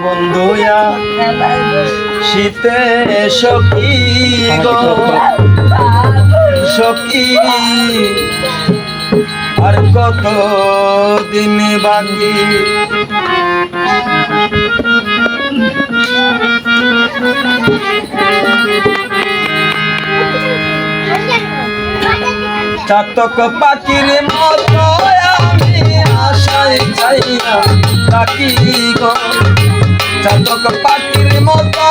বন্ধুয়া শীতে সখী গো সখী আর কত দিন বাকি চাতক পাখির মতো আমি আশায় চাইয়া থাকি গো চাতক পাখির মতো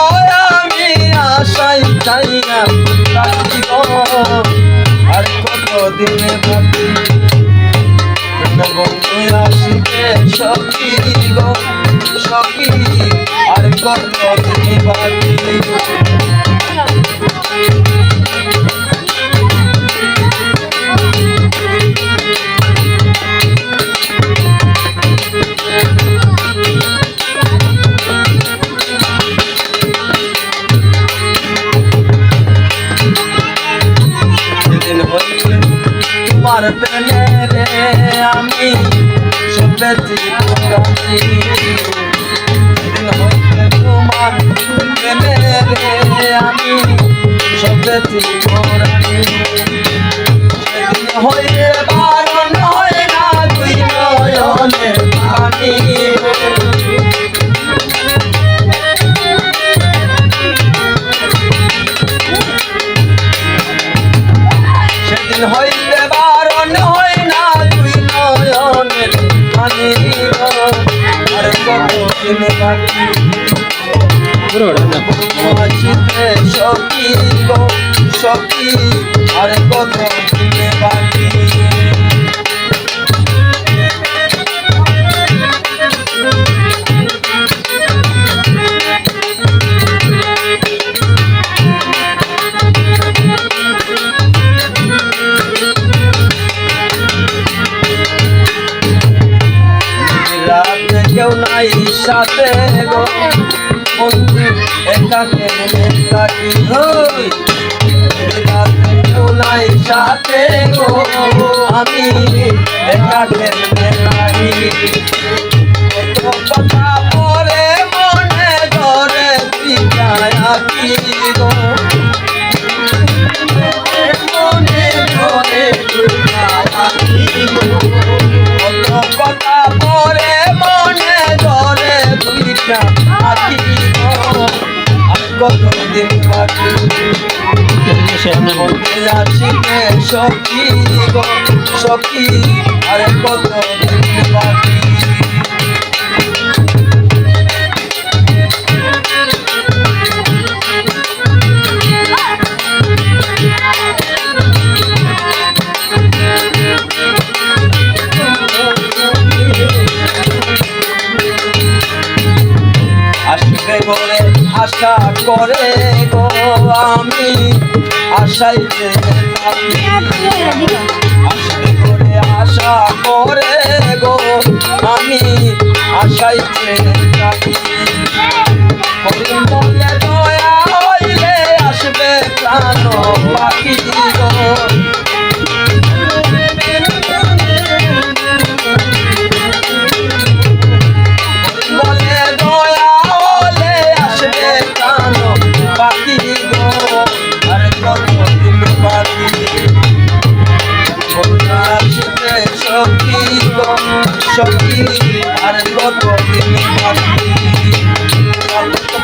আমি আশায় চাইয়া থাকি গো আর কতদিন বাকি বন্ধু আসিতে সখী গো সখী আর কতদিন বাকি তোমার প্রেমে রে আমি সবেছি পুরানি সেদিন হইতে তোমার প্রেমে রে আমি সবেছি পুরানি সেদিন হইতে বারণ হয় না তুই নয়নের পানি সেদিন হইতে বারণ হয় না তুই নয়নের পানি আর কতদিন বাকি আসিতে সখী গো সখী আর কতদিন বাকি কেউ নাই সাথে গো বন্ধু একা কেমনে থাকি কেউ নাই সাথে গো আমি একা কেমনে থাকি কথা পরে মনে ধরে কি গো মনে ধরে কথা পরে মনে ধরে দুইটা আছি আর কতদিন বাকি আসিতে সখী গো সখী আর কতদিন বাকি আসবে বলে আশা করে গো আমি আশাইতে আসবে বলে আশা করে গো আমি আশাইতে থাকি বলে দয়া হইলে আসবে প্রাণ পাখি গো বাকি গো আর কতদিন বাকি আসিতে সখী গো সখী আর কতদিন বাকি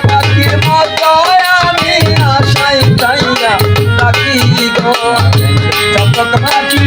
পাখির মতো আমি আশায় চাইয়া থাকি গো চাতক পাখি